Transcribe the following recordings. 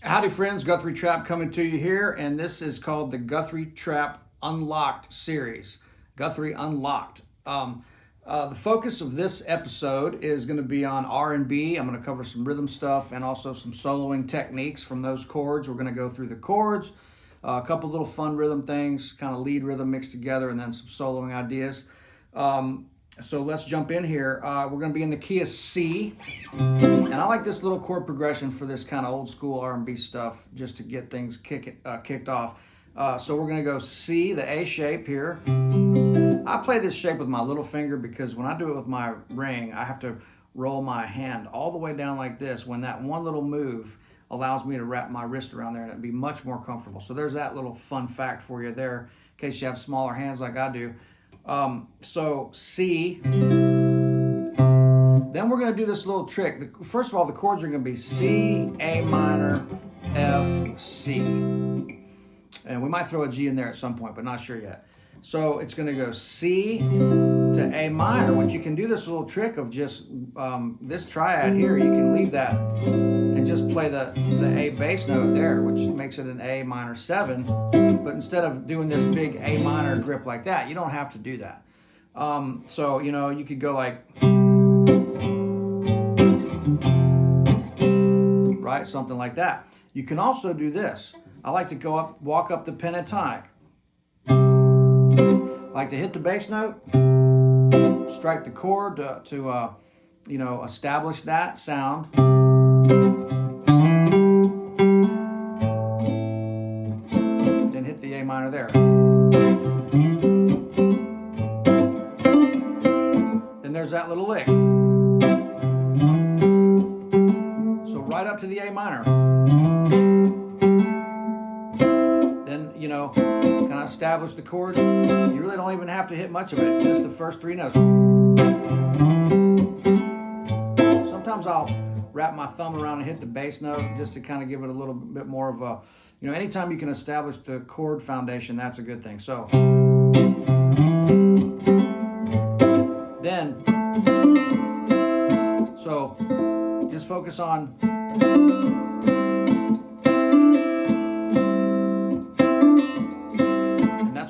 Howdy friends, Guthrie Trapp coming to you here, and this is called the Guthrie Trapp Unlocked series. Guthrie Unlocked. The focus of this episode is going to be on R&B. I'm going to cover some rhythm stuff and also some soloing techniques from those chords. We're going to go through the chords, a couple little fun rhythm things, kind of lead rhythm mixed together, and then some soloing ideas. So let's jump in here. We're going to be in the key of C, and I like this little chord progression for this kind of old school R&B stuff, just to get things kicked off. So we're going to go C, the A shape here. I play this shape with my little finger because when I do it with my ring, I have to roll my hand all the way down like this, when that one little move allows me to wrap my wrist around there and it'd be much more comfortable. So there's that little fun fact for you there, in case you have smaller hands like I do. So C, then we're going to do this little trick. First of all, the chords are going to be C, A minor, F, C. And we might throw a G in there at some point, but not sure yet. So it's going to go C to A minor, which you can do this little trick of just this triad here. You can leave that and just play the A bass note there, which makes it an A minor 7. But instead of doing this big A minor grip like that, you don't have to do that. So, you know, you could go like, right, something like that. You can also do this. I like to walk up the pentatonic. I like to hit the bass note, strike the chord to establish that sound. Then hit the A minor there. Then there's that little lick. So right up to the A minor. Then, you know, kind of establish the chord. You really don't even have to hit much of it, just the first 3 notes. Sometimes I'll wrap my thumb around and hit the bass note just to kind of give it a little bit more of a, you know, anytime you can establish the chord foundation, that's a good thing. So then, just focus on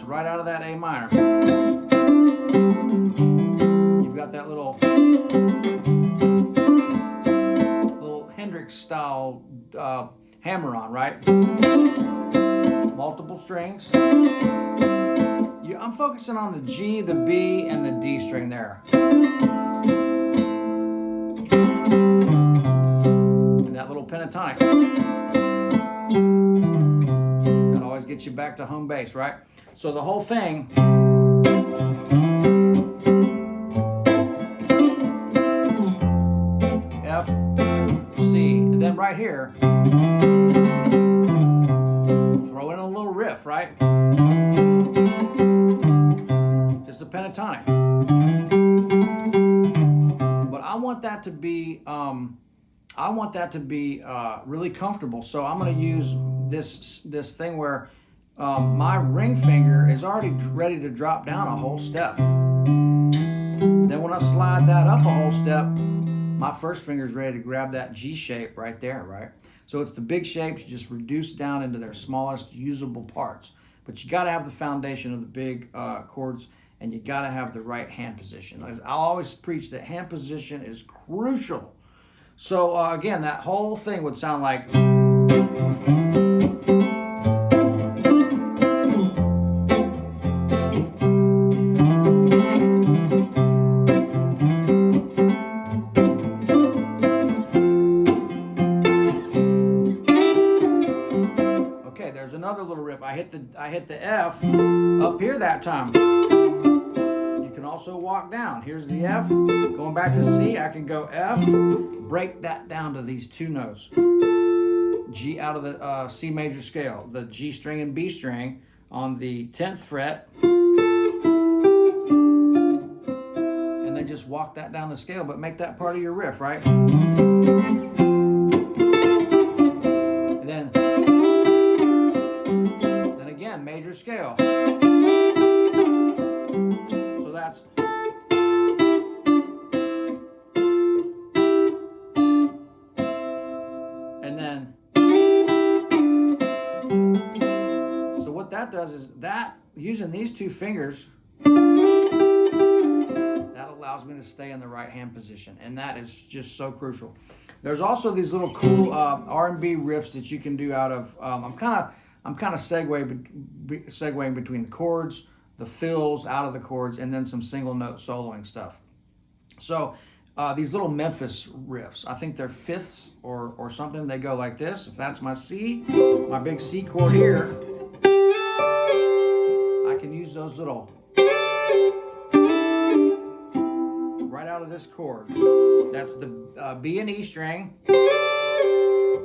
right out of that A minor. You've got that little Hendrix style hammer on, right? Multiple strings. I'm focusing on the G, the B, and the D string there. And that little pentatonic. That always gets you back to home base, right? So the whole thing, F, C, and then right here, throw in a little riff, right? Just a pentatonic. But I want that to be, really comfortable. So I'm going to use this thing where my ring finger is already ready to drop down a whole step. Then when I slide that up a whole step, my first finger is ready to grab that G shape right there, right? So it's the big shapes just reduced down into their smallest usable parts. But you got to have the foundation of the big chords, and you got to have the right hand position. I'll always preach that hand position is crucial. So again, that whole thing would sound like... another little riff. I hit the F up here that time. You can also walk down. Here's the F. Going back to C, I can go F, break that down to these 2 notes. G out of the C major scale, the G string and B string on the 10th fret, and then just walk that down the scale, but make that part of your riff, right? And then again, major scale. So that's... And then what that does is that using these two fingers, that allows me to stay in the right hand position, and that is just so crucial. There's also these little cool R&B riffs that you can do out of. I'm kind of segueing between the chords, the fills out of the chords, and then some single note soloing stuff. So these little Memphis riffs, I think they're fifths or something. They go like this. If that's my C, my big C chord here, I can use those little right out of this chord. That's the B and E string,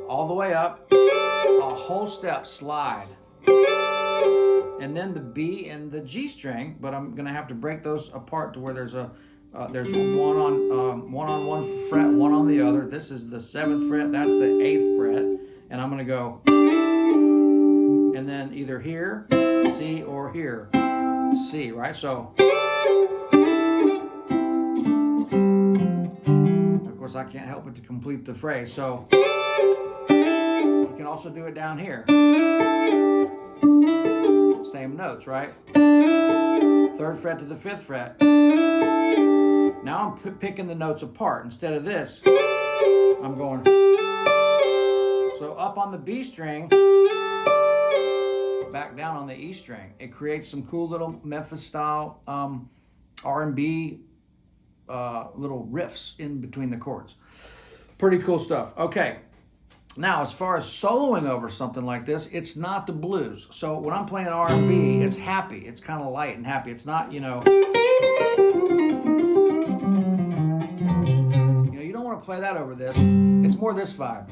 all the way up, a whole step slide, and then the B and the G string. But I'm gonna have to break those apart to where there's one on one fret, one on the other. This is the 7th fret, that's the 8th fret, and I'm gonna go, and then either here, C, or here, C, right? So, of course, I can't help but to complete the phrase. So, you can also do it down here. Same notes, right? 3rd fret to the 5th fret. Now I'm picking the notes apart. Instead of this, I'm going. So up on the B string, back down on the E string. It creates some cool little Memphis style R&B little riffs in between the chords. Pretty cool stuff. Okay. Now, as far as soloing over something like this, it's not the blues. So when I'm playing R&B, it's happy. It's kind of light and happy. It's not, you don't want to play that over this. It's more this vibe.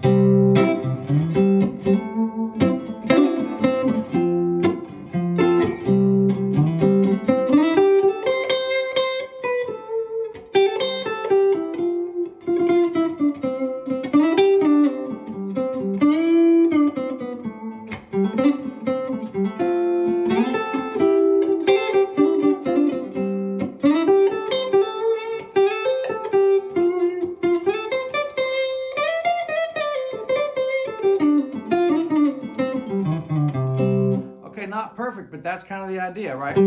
Not perfect, but that's kind of the idea, right? The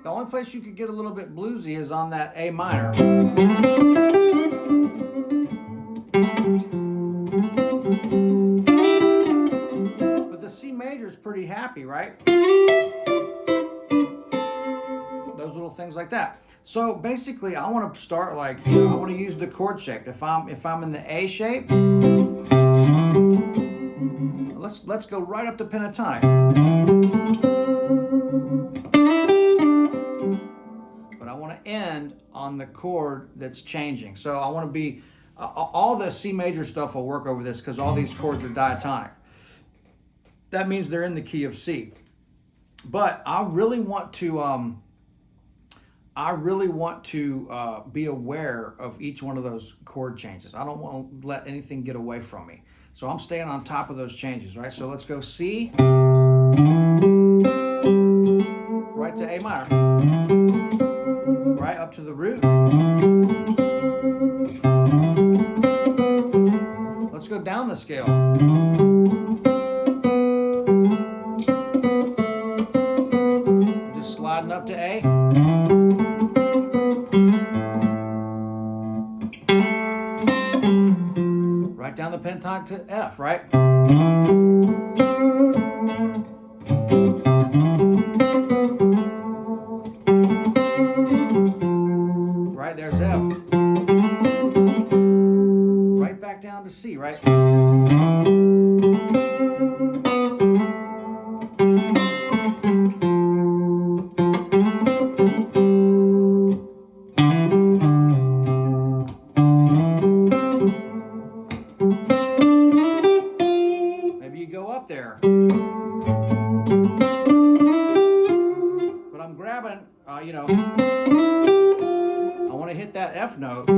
only place you could get a little bit bluesy is on that A minor. But the C major is pretty happy, right? Those little things like that. So basically, I want to start like, I want to use the chord shape. If I'm in the A shape, let's go right up to pentatonic. But I want to end on the chord that's changing. So I want to be all the C major stuff will work over this because all these chords are diatonic. That means they're in the key of C. But I really want to be aware of each one of those chord changes. I don't want to let anything get away from me. So I'm staying on top of those changes, right? So let's go C, right to A minor, right up to the root. Let's go down the scale. Just sliding up to A. Right down the pentatonic to F, right? Right, there's F. Right back down to C, right? There. But I'm grabbing, I want to hit that F note.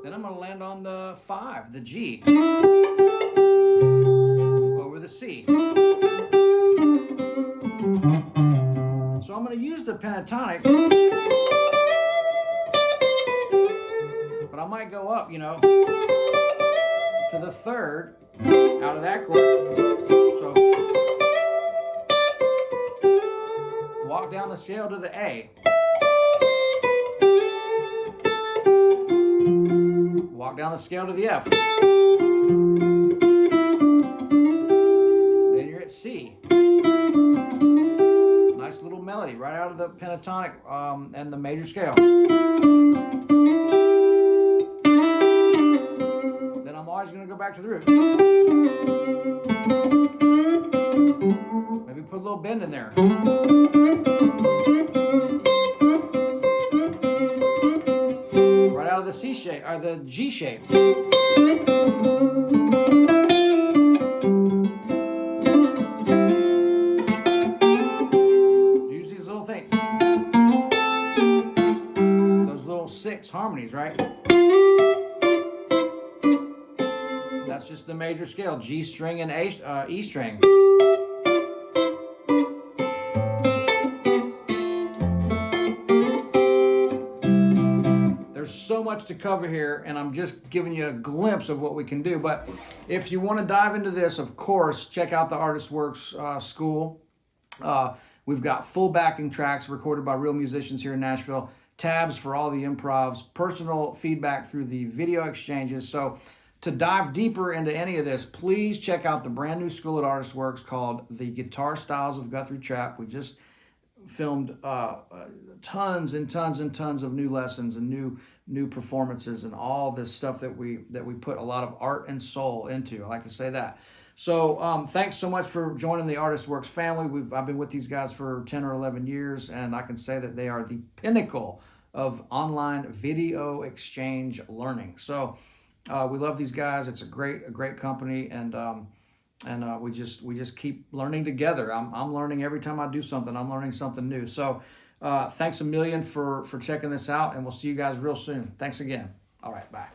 Then I'm going to land on the 5, the G. with a C. So I'm going to use the pentatonic, but I might go up, you know, to the third out of that chord. So walk down the scale to the A. Walk down the scale to the F. Then you're at C. Nice little melody right out of the pentatonic and the major scale. Then I'm always going to go back to the root. Maybe put a little bend in there. Right out of the C shape, or the G shape. Use these little things. Those little 6 harmonies, right? That's just the major scale, G string and E string. There's so much to cover here, and I'm just giving you a glimpse of what we can do. But if you want to dive into this, of course, check out the ArtistWorks school. We've got full backing tracks recorded by real musicians here in Nashville, tabs for all the improvs, personal feedback through the video exchanges. So to dive deeper into any of this, please check out the brand new school at ArtistWorks called The Guitar Styles of Guthrie Trapp. We just filmed tons and tons and tons of new lessons and new performances and all this stuff that we put a lot of art and soul into. I like to say that. So thanks so much for joining the ArtistWorks family. I've been with these guys for 10 or 11 years, and I can say that they are the pinnacle of online video exchange learning. So we love these guys. It's a great company, and we just keep learning together. I'm learning every time I do something. I'm learning something new. So thanks a million for checking this out, and we'll see you guys real soon. Thanks again. All right, bye.